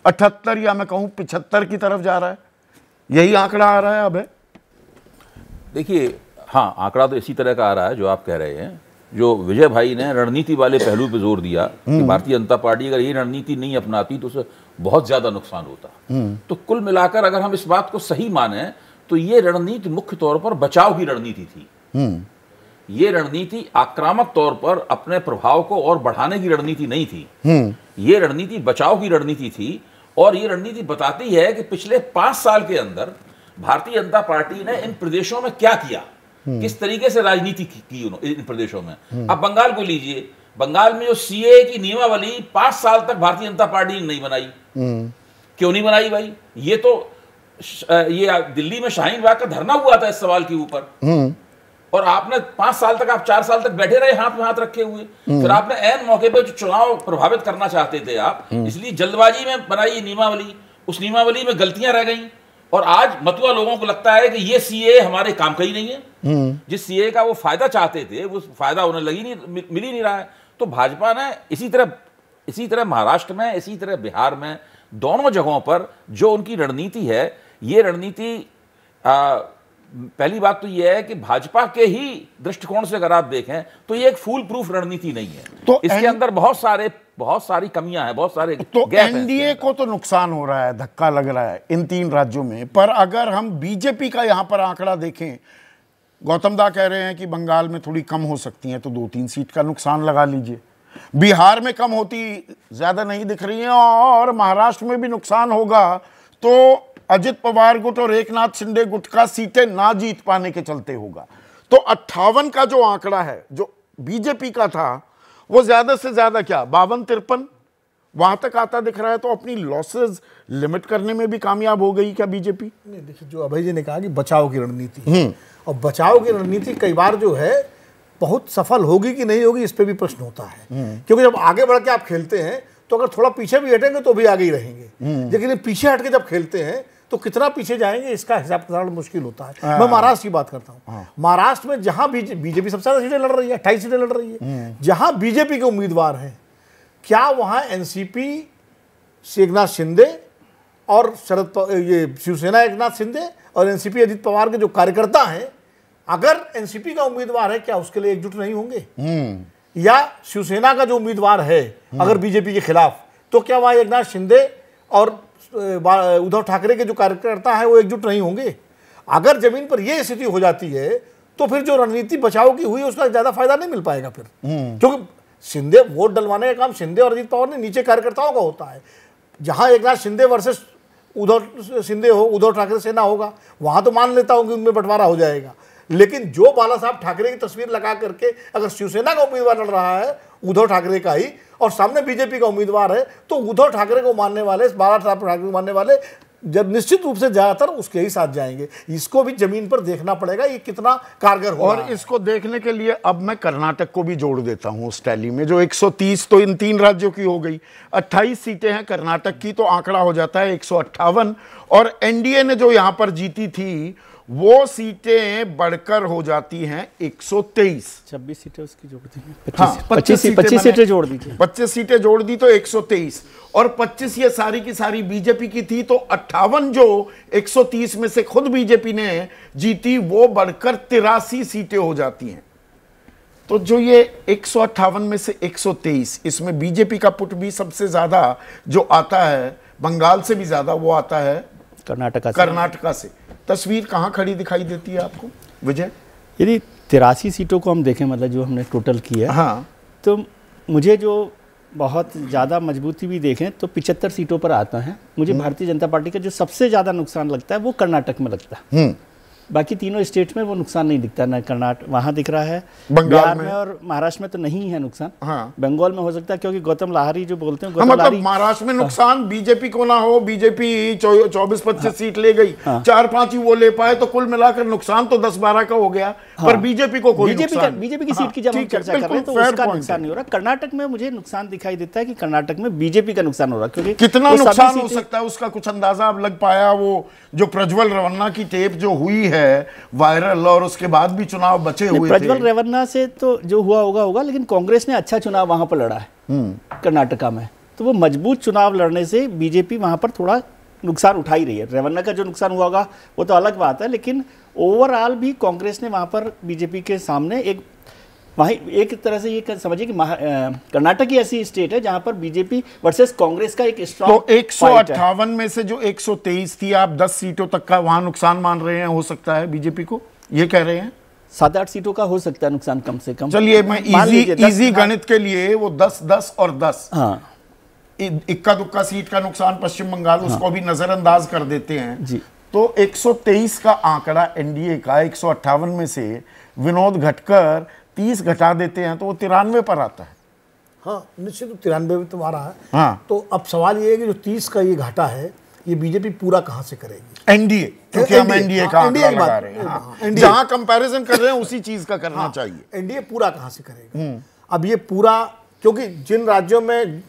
78 या मैं कहूँ 75 की तरफ जा रहा है। यही आंकड़ा आ रहा है अब है। देखिए, हाँ, आंकड़ा तो इसी तरह का आ रहा है जो आप कह रहे हैं। जो विजय भाई ने रणनीति वाले पहलू पे जोर दिया कि भारतीय जनता पार्टी अगर ये रणनीति नहीं अपनाती तो उसे बहुत ज्यादा नुकसान होता। तो कुल मिलाकर अगर हम इस बात को सही माने तो ये रणनीति मुख्य तौर पर बचाव की रणनीति थी। ये रणनीति आक्रामक तौर पर अपने प्रभाव को और बढ़ाने की रणनीति नहीं थी। ये रणनीति बचाव की रणनीति थी। और ये रणनीति बताती है कि पिछले 5 साल के अंदर भारतीय जनता पार्टी ने इन प्रदेशों में क्या किया, किस तरीके से राजनीति की उन्होंने इन प्रदेशों में। अब बंगाल को लीजिए, बंगाल में जो सीए की नियमावली 5 साल तक भारतीय जनता पार्टी ने नहीं बनाई। क्यों नहीं बनाई भाई? ये तो ये दिल्ली में शाहीन बाग का धरना हुआ था इस सवाल के ऊपर, और आपने 5 साल तक, आप 4 साल तक बैठे रहे हाथ में हाथ रखे हुए। फिर आपने ऐन मौके पे जो चुनाव प्रभावित करना चाहते थे आप, इसलिए जल्दबाजी में बनाई नियमावली, उस नियमावली में गलतियां रह गई, और आज मतुआ लोगों को लगता है कि ये सीए हमारे काम का ही नहीं है। जिस सीए का वो फायदा चाहते थे वो फायदा उन्हें मिल ही नहीं रहा है। तो भाजपा ने इसी तरह महाराष्ट्र में, इसी तरह बिहार में, दोनों जगहों पर जो उनकी रणनीति है, ये रणनीति पहली बात तो यह है कि भाजपा के ही दृष्टिकोण से अगर आप देखें तो ये एक फूल प्रूफ रणनीति नहीं है। तो इसके अंदर बहुत सारी कमियां हैं, बहुत सारे तो एनडीए को तो नुकसान हो रहा है, धक्का लग रहा है इन 3 राज्यों में। पर अगर हम बीजेपी का यहां पर आंकड़ा देखें, गौतम दा कह रहे हैं कि बंगाल में थोड़ी कम हो सकती हैं, तो 2-3 सीट का नुकसान लगा लीजिए। बिहार में कम होती ज्यादा नहीं दिख रही है, और महाराष्ट्र में भी नुकसान होगा तो अजित पवार गुट और एकनाथ शिंदे गुट का सीटें ना जीत पाने के चलते होगा। तो 58 का जो आंकड़ा है जो बीजेपी का था, वो ज्यादा से ज्यादा क्या 52-53 वहां तक आता दिख रहा है। तो अपनी लॉसेस लिमिट करने में भी कामयाब हो गई क्या बीजेपी? नहीं, देखिए जो अभय जी ने कहा कि बचाव की रणनीति, और बचाव की रणनीति कई बार जो है बहुत सफल होगी कि नहीं होगी, इस पे भी प्रश्न होता है। क्योंकि जब आगे बढ़ के आप खेलते हैं तो अगर थोड़ा पीछे भी हटेंगे तो भी आगे ही रहेंगे, लेकिन पीछे हट के जब खेलते हैं तो कितना पीछे जाएंगे इसका हिसाब किताब मुश्किल होता है। मैं महाराष्ट्र की बात करता हूँ। महाराष्ट्र में जहां बीजेपी सबसे ज्यादा सीटें लड़ रही है, 28 सीटें लड़ रही है, जहां बीजेपी के उम्मीदवार हैं, क्या वहां एनसीपी से एकनाथ शिंदे और ये शिवसेना एकनाथ शिंदे और एनसीपी अजित पवार के जो कार्यकर्ता हैं, अगर एनसीपी का उम्मीदवार है क्या उसके लिए एकजुट नहीं होंगे? या शिवसेना का जो उम्मीदवार है अगर बीजेपी के खिलाफ, तो क्या वहां एकनाथ शिंदे और उद्धव ठाकरे के जो कार्यकर्ता है वो एकजुट नहीं होंगे? अगर जमीन पर यह स्थिति हो जाती है तो फिर जो रणनीति बचाव की हुई उसका ज्यादा फायदा नहीं मिल पाएगा फिर, क्योंकि शिंदे वोट डलवाने का काम शिंदे और अजित पवार ने नीचे कार्यकर्ताओं का होता है। जहां एकनाथ शिंदे वर्सेस उद्धव शिंदे हो, उद्धव ठाकरे सेना होगा, वहां तो मान लेता हूं कि उनमें बंटवारा हो जाएगा। लेकिन जो बाला साहब ठाकरे की तस्वीर लगा करके अगर शिवसेना का उम्मीदवार लड़ रहा है उद्धव ठाकरे का ही, और सामने बीजेपी का उम्मीदवार है, तो उद्धव ठाकरे को मानने वाले, बाला साहब ठाकरे को मानने वाले जब निश्चित रूप से ज्यादातर उसके ही साथ जाएंगे। इसको भी जमीन पर देखना पड़ेगा ये कितना कारगर हो। और इसको देखने के लिए अब मैं कर्नाटक को भी जोड़ देता हूं उस टैली में। जो 130 तो इन 3 राज्यों की हो गई, 28 सीटें हैं कर्नाटक की, तो आंकड़ा हो जाता है 158। और एनडीए ने जो यहां पर जीती थी वो सीटें बढ़कर हो जाती हैं 123। 26 सीटें उसकी जोड़ दी, 25 सीटें जोड़ दीजिए, 25 सीटें जोड़ दी तो 123, और 25 ये सारी की सारी बीजेपी की थी। तो 58 जो 130 में से खुद बीजेपी ने जीती वो बढ़कर 83 सीटें हो जाती हैं। तो जो ये 158 में से 123, इसमें बीजेपी का पुट भी सबसे ज्यादा जो आता है, बंगाल से भी ज्यादा वो आता है कर्नाटका से। तस्वीर कहां खड़ी दिखाई देती है आपको विजय? यदि 83 सीटों को हम देखें, मतलब जो हमने टोटल किया, हाँ, तो मुझे जो बहुत ज़्यादा मजबूती भी देखें तो 75 सीटों पर आता है। मुझे भारतीय जनता पार्टी का जो सबसे ज़्यादा नुकसान लगता है वो कर्नाटक में लगता है। बाकी तीनों स्टेट में वो नुकसान नहीं दिखता, ना कर्नाटक वहाँ दिख रहा है, बिहार में और महाराष्ट्र में तो नहीं है नुकसान। हाँ। बंगाल में हो सकता है, क्योंकि गौतम लाहारी जो बोलते हैं, मतलब महाराष्ट्र में नुकसान बीजेपी को ना हो, बीजेपी 24-25 सीट ले गई, 4-5 ही वो ले पाए, तो कुल मिलाकर नुकसान तो 10-12 का हो गया। पर बीजेपी को कोई बीजेपी की सीट की जब हम चर्चा कर रहे हैं तो उसका नुकसान नहीं हो रहा। कर्नाटक में मुझे नुकसान दिखाई देता है कि कर्नाटक में बीजेपी का नुकसान हो रहा है। क्योंकि कितना नुकसान हो सकता है उसका कुछ अंदाजा अब लग पाया? वो जो प्रज्वल रेवन्ना की टेप जो हुई है वायरल, और उसके बाद भी चुनाव बचे हुए थे। प्रज्वल रेवन्ना से तो जो हुआ होगा, लेकिन कांग्रेस ने अच्छा चुनाव वहां पर लड़ा है कर्नाटका में, तो वो मजबूत चुनाव लड़ने से बीजेपी वहां पर थोड़ा नुकसान उठा ही रही है। रेवन्ना का जो नुकसान हुआ होगा वो तो अलग बात है, लेकिन ओवरऑल भी कांग्रेस ने वहां पर बीजेपी के सामने एक तरह से ये समझिए कि कर्नाटक ही ऐसी स्टेट है जहां पर बीजेपी वर्सेस कांग्रेस का एक स्ट्रॉन्ग। तो 158 में से जो 123 थी, आप 10 सीटों तक का वहां नुकसान मान रहे हैं, हो सकता है बीजेपी को, ये कह रहे हैं? 7-8 सीटों का हो सकता है नुकसान कम से कम। चलिए मैं इजी गणित के लिए वो 10-10 और 10, इक्का दुक्का सीट का नुकसान पश्चिम बंगाल, उसको भी नजरअंदाज कर देते हैं जी। तो 123 का आंकड़ा एनडीए का 158 में से विनोद घटकर 30 घटा देते हैं तो वो 93 पर आता है। हाँ निश्चित 93 में तुम्हारा है। हाँ। तो अब सवाल ये है कि जो 30 का ये घाटा है ये बीजेपी पूरा कहाँ से करेगी? एनडीए, क्योंकि हम एनडीए का आंकड़ा की लगा बात रहे हैं। हाँ। NDA जहां कंपैरिजन कर रहे हैं उसी चीज का करना चाहिए। एनडीए पूरा कहाँ से करेगा? अब ये पूरा, क्योंकि जिन राज्यों में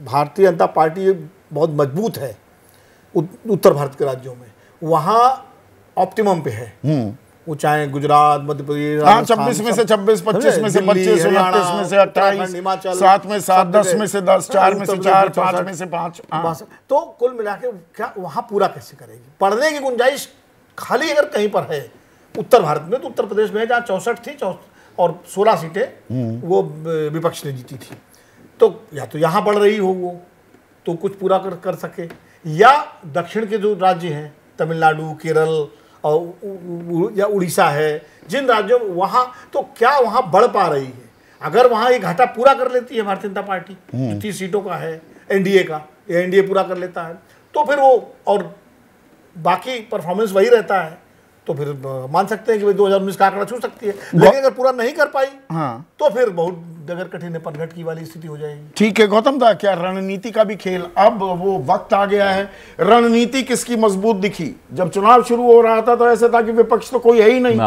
भारतीय जनता पार्टी बहुत मजबूत है, उत्तर भारत के राज्यों में, वहाँ ऑप्टिमम पे है। वो चाहे गुजरात, मध्य प्रदेश, 26 में से 26, 25 में से 25, 29 में से 28, 7 में 7, 10 में से 10, 4 में से 4, 5 में से 5। तो कुल मिला के क्या वहाँ पूरा कैसे करेगी? पढ़ने की गुंजाइश खाली अगर कहीं पर है उत्तर भारत में, तो उत्तर प्रदेश में जहाँ 64 थी और 16 सीटें वो विपक्ष ने जीती थी, तो या तो यहाँ बढ़ रही हो वो तो कुछ पूरा कर सके, या दक्षिण के जो राज्य हैं तमिलनाडु, केरल और या उड़ीसा है, जिन राज्यों में वहाँ, तो क्या वहाँ बढ़ पा रही है? अगर वहाँ ये घाटा पूरा कर लेती है भारतीय जनता पार्टी जो 30 सीटों का है एनडीए का, या एनडीए पूरा कर लेता है, तो फिर वो और बाकी परफॉर्मेंस वही रहता है, तो फिर मान सकते हैं कि भाई 2019 का आंकड़ा छू सकती है। लेकिन अगर पूरा नहीं कर पाई तो फिर बहुत डगर कठिन है, पनघट की वाली स्थिति हो जाएगी। ठीक है गौतम दा, क्या रणनीति का भी खेल, अब वो वक्त आ गया है। रणनीति किसकी मजबूत दिखी? जब चुनाव शुरू हो रहा था तो ऐसा था कि विपक्ष तो कोई है ही नहीं।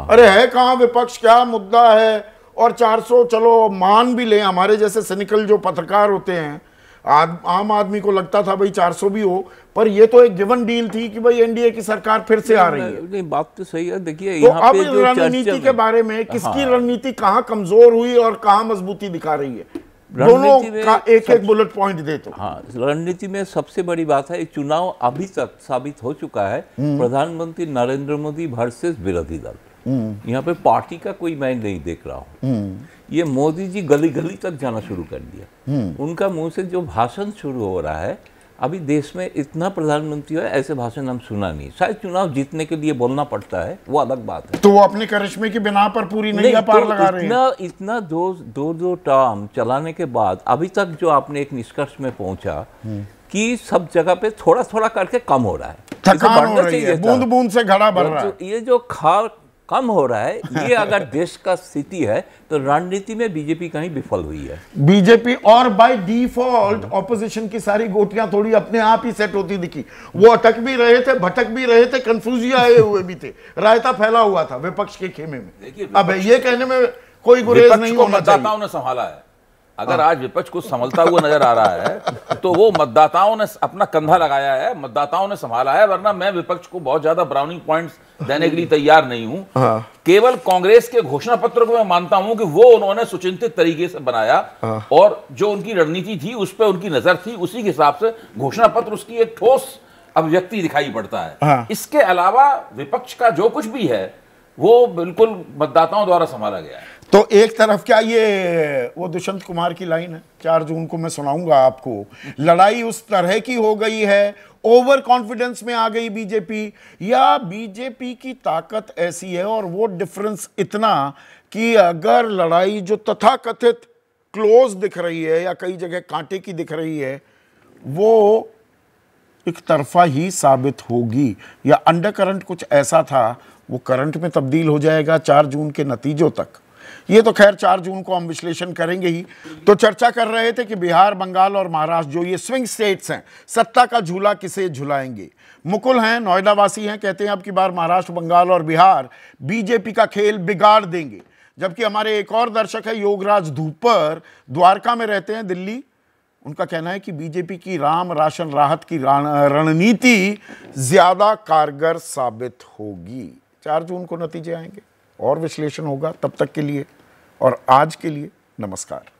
अरे है कहाँ विपक्ष, क्या मुद्दा है? और 400 चलो मान भी ले, हमारे जैसे सिनिकल जो पत्रकार होते हैं, आम आदमी को लगता था भाई 400 भी हो, पर ये तो एक गिवन डील थी कि भाई एनडीए की सरकार फिर से आ रही है। नहीं, बात तो सही है। देखिए तो अब रणनीति के बारे में किसकी रणनीति कहाँ कमजोर हुई और कहाँ मजबूती दिखा रही है, दोनों का एक एक बुलेट पॉइंट दे। तो हाँ, रणनीति में सबसे बड़ी बात है, चुनाव अभी तक साबित हो चुका है प्रधानमंत्री नरेंद्र मोदी वर्सेस विरोधी दल। यहाँ पे पार्टी का कोई मैं नहीं देख रहा हूँ। ये मोदी जी गली गली तक जाना शुरू कर दिया। उनका मुंह से जो भाषण शुरू हो रहा है, अभी देश में इतना प्रधानमंत्री है ऐसे भाषण हम सुना नहीं। शायद चुनाव जीतने के लिए बोलना पड़ता है, वो अलग बात है। तो वो अपने करिश्मे की बिना पर पूरी नहीं पार लगा रहे हैं। इतना दो टर्म चलाने के बाद अभी तक जो आपने एक निष्कर्ष में पहुंचा कि सब जगह पे थोड़ा थोड़ा करके कम हो रहा है, थकान हो रही है, बूंद बूंद से घड़ा भर रहा है। ये जो खार कम हो रहा है, ये अगर देश का स्थिति है तो रणनीति में बीजेपी कहीं विफल हुई है। बीजेपी और बाय डिफॉल्ट ऑपोजिशन की सारी गोटियां थोड़ी अपने आप ही सेट होती दिखी। वो अटक भी रहे थे, भटक भी रहे थे, कंफ्यूजिया आए हुए भी थे, रायता फैला हुआ था विपक्ष के खेमे में। अब ये कहने में कोई गुरेज नहीं होना चाहिए। मतदाताओं ने संभाला है। अगर आज विपक्ष कुछ संभलता हुआ नजर आ रहा है तो वो मतदाताओं ने अपना कंधा लगाया है, मतदाताओं ने संभाला है। वरना मैं विपक्ष को बहुत ज्यादा ब्राउनिंग पॉइंट्स देने के लिए तैयार नहीं हूं। केवल कांग्रेस के घोषणा पत्र को मैं मानता हूं कि वो उन्होंने सुचिंतित तरीके से बनाया और जो उनकी रणनीति थी उस पर उनकी नजर थी, उसी के हिसाब से घोषणा पत्र उसकी एक ठोस अभिव्यक्ति दिखाई पड़ता है। इसके अलावा विपक्ष का जो कुछ भी है वो बिल्कुल मतदाताओं द्वारा संभाला गया है। तो एक तरफ क्या ये वो दुष्यंत कुमार की लाइन है, 4 जून को मैं सुनाऊंगा आपको, लड़ाई उस तरह की हो गई है, ओवर कॉन्फिडेंस में आ गई बीजेपी, या बीजेपी की ताकत ऐसी है और वो डिफरेंस इतना कि अगर लड़ाई जो तथाकथित क्लोज दिख रही है या कई जगह कांटे की दिख रही है, वो एक तरफा ही साबित होगी, या अंडर करंट कुछ ऐसा था वो करंट में तब्दील हो जाएगा 4 जून के नतीजों तक। ये तो खैर 4 जून को हम विश्लेषण करेंगे ही। तो चर्चा कर रहे थे कि बिहार, बंगाल और महाराष्ट्र जो ये स्विंग स्टेट्स हैं, सत्ता का झूला किसे झुलाएंगे। मुकुल हैं, नोएडा वासी हैं, कहते हैं अब की बार महाराष्ट्र, बंगाल और बिहार बीजेपी का खेल बिगाड़ देंगे। जबकि हमारे एक और दर्शक है योगराज धूपर, द्वारका में रहते हैं, दिल्ली, उनका कहना है कि बीजेपी की राम राशन राहत की रणनीति ज्यादा कारगर साबित होगी। 4 जून को नतीजे आएंगे और विश्लेषण होगा। तब तक के लिए और आज के लिए नमस्कार।